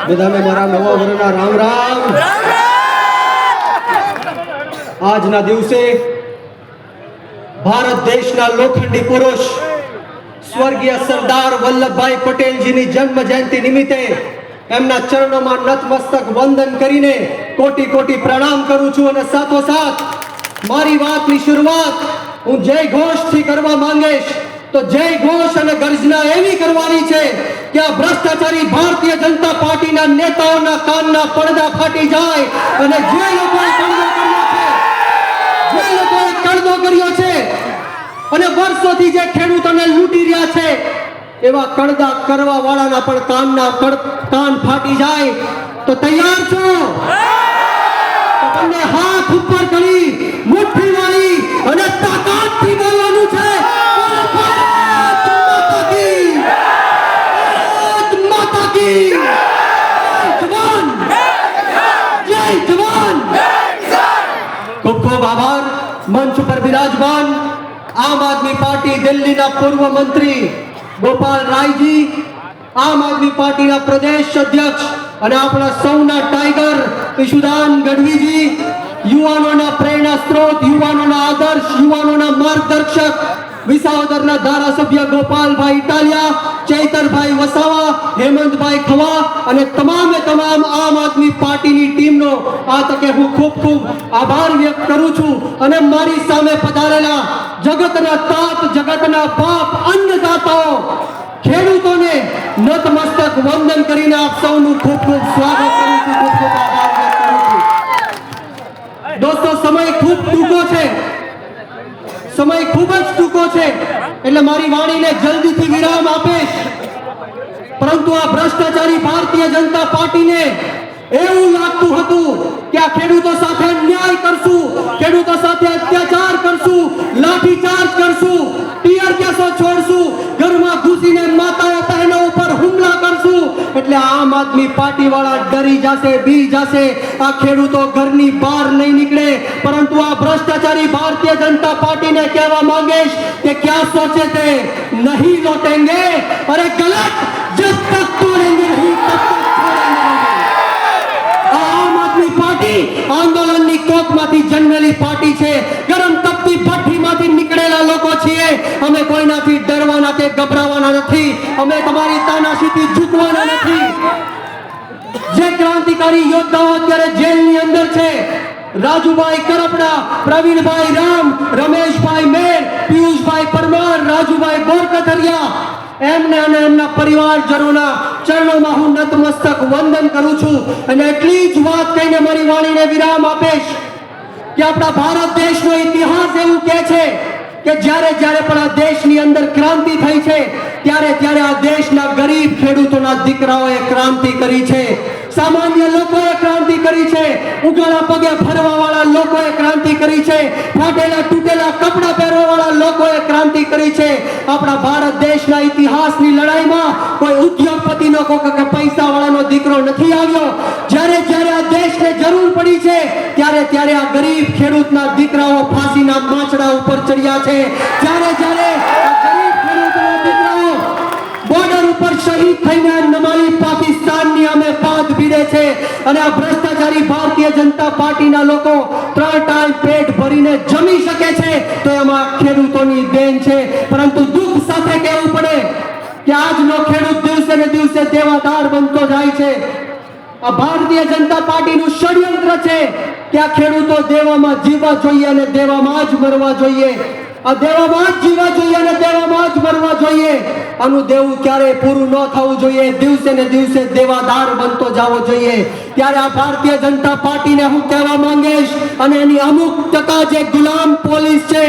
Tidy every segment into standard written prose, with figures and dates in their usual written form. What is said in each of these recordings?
બધાને મારા નવા વર્ષના રામ રામ. આજના દિવસે ભારત દેશના લોખંડી પુરુષ સ્વર્ગીય સરદાર વલ્લભભાઈ પટેલજીની જન્મ જયંતિ નિમિત્તે એમના ચરણોમાં નતમસ્તક વંદન કરીને કોટી કોટી પ્રણામ કરું છું અને સાથોસાથ મારી વાતની શરૂઆત હું જય ઘોષથી કરવા માંગીશ. તો જય ઘોષ અને ગર્જના એવી કરવાની છે કે આ ભ્રષ્ટાચારી ભારતીય જનતા પાર્ટીના નેતાઓના કાનના પડદા ફાટી જાય અને જે લોકોએ કડદો કર્યો છે અને વર્ષોથી જે ખેડૂતોને લૂંટી રહ્યા છે એવા કડદા કરવા વાળાના પણ કાન ફાટી જાય. તો તૈયાર છો? તો તમને હાથ ઉપર કરી મુઠ્ઠી વાળી અને તાકાતથી બોલવાનું છે. ખૂબ ખૂબ આભાર. મંચ પર બિરાજમાન આમ આદમી પાર્ટી દિલ્હીના પૂર્વ મંત્રી ગોપાલ રાયજી, આમ આદમી પાર્ટીના પ્રદેશ અધ્યક્ષ અને આપણા સૌના ટાઈગર ઈશુદાન ગઢવીજી, યુવાનોના પ્રેરણા સ્ત્રોત, યુવાનોના આદર્શ, યુવાનોના માર્ગદર્શક વિસાવદરના ધારાસભ્ય ગોપાલભાઈ ઇટાલિયા, ચૈતરભાઈ વસાવા, હેમંતભાઈ ખવા અને તમામે તમામ આમ આદમી પાર્ટીની ટીમનો આ તકે હું ખૂબ ખૂબ આભાર વ્યક્ત કરું છું. અને મારી સામે પધારેલા જગતના તાત, જગતના બાપ, અન્નદાતાઓ, ખેડૂતોને નતમસ્તક વંદન કરીને આપ સૌનું ખૂબ ખૂબ સ્વાગત કરું છું, ખૂબ ખૂબ આભાર વ્યક્ત કરું છું. દોસ્તો, સમય ખૂબ ટૂંકો છે, સમય ખૂબ જ ટૂંકો છે એટલે મારી વાણીને જલ્દીથી વિરામ આપીશ. પરંતુ આ ભ્રષ્ટાચારી ભારતીય જનતા પાર્ટીને એવું લાગતું હતું કે આ ખેડૂતો સાથે અન્યાય કરશું, ખેડૂતો સાથે અત્યાચાર કરશું, લાઠીચાર્જ કરશું, ટીયર ગેસો છોડશું, ઘરમાં ઘૂસીને માતાઓ બહેનો ઉપર હુમલા કરશું એટલે આમ આદમી પાર્ટી વાળા ડરી જશે, બી જશે, આ ખેડૂતો ઘરની બહાર નહીં નીકળે. પરંતુ આ ભ્રષ્ટાચારી ભારતીય જનતા પાર્ટીને કહેવા માંગીશ કે ક્યાં સોચે थे नहीं लौटेंगे, अरे गलत, जब तक तोड़ेंगे नहीं तब तक छोड़ेंगे. આમ આદમી પાર્ટી આંદોલનની કોકમાંથી જન્મેલી પાર્ટી છે. ગરમ તપતી ભઠ્ઠીમાંથી નીકળેલા લોકો છીએ. અમે કોઈનાથી ડરવાના કે ગભરાવાના નથી. અમે તમારી તાનાશાહીથી ઝૂકવાના નથી. જે ક્રાંતિકારી યોદ્ધાઓ અત્યારે જેલની અંદર છે, રાજુભાઈ કરપડા, પ્રવીણભાઈ રામ, રમેશભાઈ મેર, પિયુષભાઈ પરમાર, રાજુભાઈ બોરકથરિયા, એમને અને એમના પરિવારજનોના ચરણોમાં હું નતમસ્તક વંદન કરું છું. અને એટલી જ વાત કહીને મારી વાણીને વિરામ આપીશ કે આપણા ભારત દેશનો ઇતિહાસ એવું કહે છે કે જ્યારે જ્યારે પણ આ દેશની અંદર ક્રાંતિ થઈ છે ત્યારે ત્યારે આ દેશના ગરીબ ખેડૂતોના દીકરાઓએ ક્રાંતિ કરી છે, સામાન્ય લોકોએ ક્રાંતિ કરી છે, ઉગાડા પગે ફરવા વાળા લોકોએ ક્રાંતિ કરી છે, ફાટેલા તૂટેલા કપડા પહેરવા વાળા લોકોએ ક્રાંતિ કરી છે. આપણા ભારત દેશના ઇતિહાસની લડાઈમાં કોઈ ઉદ્યોગપતિનો કોઈ પૈસા વાળાનો દીકરો નથી આવ્યો. જ્યારે જ્યારે આ દેશને જરૂર પડી છે ત્યારે ત્યારે આ ગરીબ ખેડૂતના દીકરાઓ ફાંસીના માંચડા ઉપર ચડ્યા છે. જ્યારે જ્યારે આ ગરીબ ખેડૂતના દીકરાઓ બોર્ડર ઉપર શહીદ થઈને નમાલી પાકિસ્તાનની અમે પાદ ભીડે છે. અને આ ભ્રષ્ટાચારી ભારતીય જનતા પાર્ટીના લોકો 3 ટાઈમ પેટ ભરીને જમી શકે છે તો એમાં ખેડૂતોની દેન છે. પરંતુ દુઃખ સાથે કહેવું પડે કે આજનો ખેડૂત દિવસે ને દિવસે દેવાદાર બનતો જાય છે. આ ભારતીય જનતા પાર્ટીનું ષડયંત્ર છે કે આ ખેડૂતો દેવામાં જીવવા જોઈએ અને દેવામાં જ મરવા જોઈએ. આ દેવામાં જ જીવવા જોઈએ અને દેવામાં જ મરવા જોઈએ. આનું દેવું ક્યારે પૂરું ન થવું જોઈએ, દિવસે ને દિવસે દેવાદાર બનતો જવો જોઈએ. ત્યારે આ ભારતીય જનતા પાર્ટીને હું કહેવા માંગીશ અને એની અમુક ટકા જે ગુલામ પોલીસ છે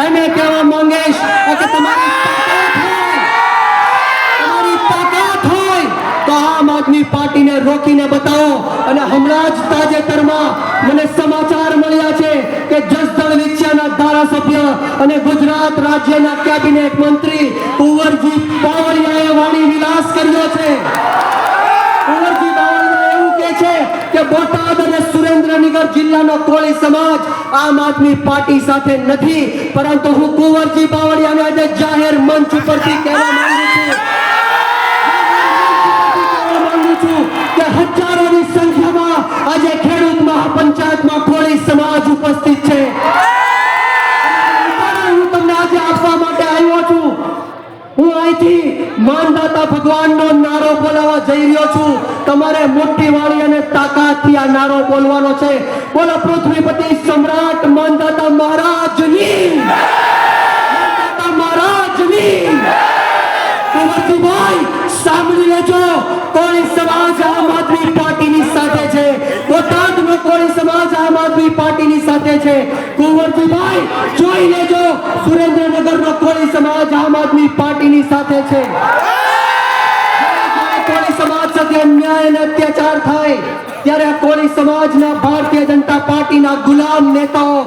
એને કહેવા માંગીશ કે તમારી તાકાત હોય તો આમ આદમી પાર્ટીને રોકીને બતાવો. અને હમણાં જ તાજેતરમાં મને સમાચાર મળ્યા છે કે જસદણ વિછિયાના ધારાસભ્ય અને ગુજરાત રાજ્યના કેબિનેટ મંત્રી કુંવરજી બાવળિયાએ વાણી વિલાસ કર્યો છે. કુંવરજી બાવળિયા એવું કહે છે કે બોટાદ અને સુરેન્દ્રનગર જિલ્લાનો કોળી સમાજ આમ આદમી પાર્ટી સાથે નથી. પરંતુ હું કુંવરજી બાવળિયાને આજે જાહેર મંચ ઉપરથી કહેવા માંગુ છું કે હજારોની સંખ્યામાં આજે ખેડૂત મહાપંચાયતમાં કોળી સમાજ ઉપસ્થિત છે. હું તમને આજે આપવા માટે આવ્યો છું. હું અહીંથી માનદાતા ભગવાનનો નારો બોલાવવા જઈ રહ્યો છું. તમારે મોટી વાળી અને તાકાતથી આ નારો બોલવાનો છે. બોલો પૃથ્વીપતિ સમ્રાટ માનદાતા મહારાજની, માનદાતા મહારાજની. કુંવરજીભાઈ સાંભળી લેજો, કોળી સમાજ આમ આદમી પાર્ટીની સાથે છે. બોટાદનો કોળી સમાજ આમ આદમી પાર્ટીની સાથે છે. કુંવરજીભાઈ જોઈ લેજો, સુરેન્દ્રનગરનો કોળી સમાજ આમ આદમી પાર્ટીની સાથે છે. કોળી સમાજ સાથે અન્યાય અને અત્યાચાર થાય ત્યારે આ કોળી સમાજના ભારતીય જનતા પાર્ટીના ગુલામ નેતાઓ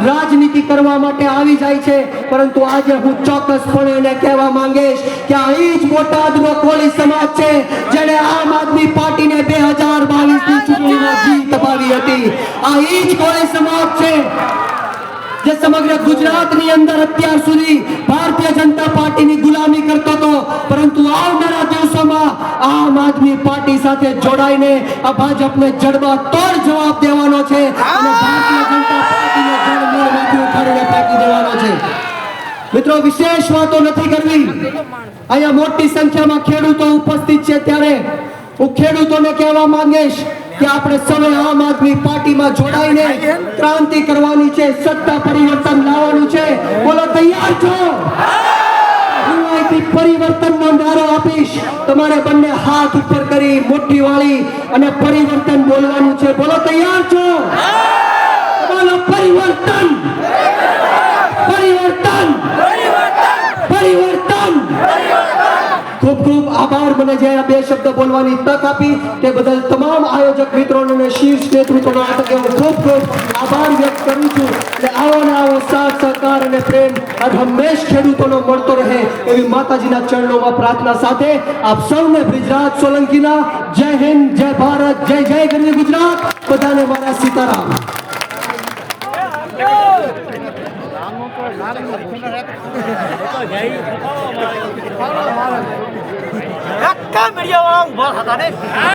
રાજનીતિ કરવા માટે આવી જાય છે. પરંતુ આજે હું ચોક્કસપણે એને કહેવા માંગીશ કે આ જ બોટાદનો કોળી સમાજ છે જેણે આમ આદમી પાર્ટીને 2022 ની ચૂંટણીમાં જીત અપાવી હતી. આ જ કોળી સમાજ છે જે સમગ્ર ગુજરાતની અંદર અત્યાર સુધી ભારતીય જનતા પાર્ટીની ગુલામી કરતો હતો. પરંતુ આવનારા દિવસોમાં આમ આદમી પાર્ટી સાથે જોડાઈને આ ભાજપને જડબાતોડ જવાબ દેવાનો છે અને ભારતીય જનતા પાર્ટીને જડમૂળમાંથી ઉખાડીને ફેંકી દેવાનો છે. મિત્રો, વિશેષ વાતો નથી કરવી. અહીંયા મોટી સંખ્યામાં ખેડૂતો ઉપસ્થિત છે ત્યારે હું ખેડૂતોને કહેવા માંગીશ કે આપણે સૌએ આમ આદમી પાર્ટીમાં જોડાઈને ક્રાંતિ કરવાની છે, સત્તા પરિવર્તન લાવવાનું છે. બોલો તૈયાર છો? હું અહીંથી પરિવર્તનનો નારો આપીશ. તમારે બંને હાથ ઉપર કરી મોટી વાળી અને પરિવર્તન બોલવાનું છે. બોલો તૈયાર છો? બોલો પરિવર્તન, પરિવર્તન, પરિવર્તન. ખૂબ ખૂબ આભાર મને જે આ બે શબ્દ બોલવાની તક આપી તે બદલ તમામ આયોજક મિત્રોનો અને શીર્ષ નેતૃત્વનો હું ખૂબ ખૂબ આભાર વ્યક્ત કરું છું. અને આવો ને આવો સાથ સહકાર અને પ્રેમ હર હંમેશ ખેડૂતોનો મળતો રહે એવી માતાજીના ચરણોમાં પ્રાર્થના સાથે આપ સૌને બ્રિજરાજ સોલંકીના જય હિન્દ, જય ભારત, જય જય ગરવી ગુજરાત. બધાને મારા સીતારામ. મીડિયા વાળા ઉભા હતા ને.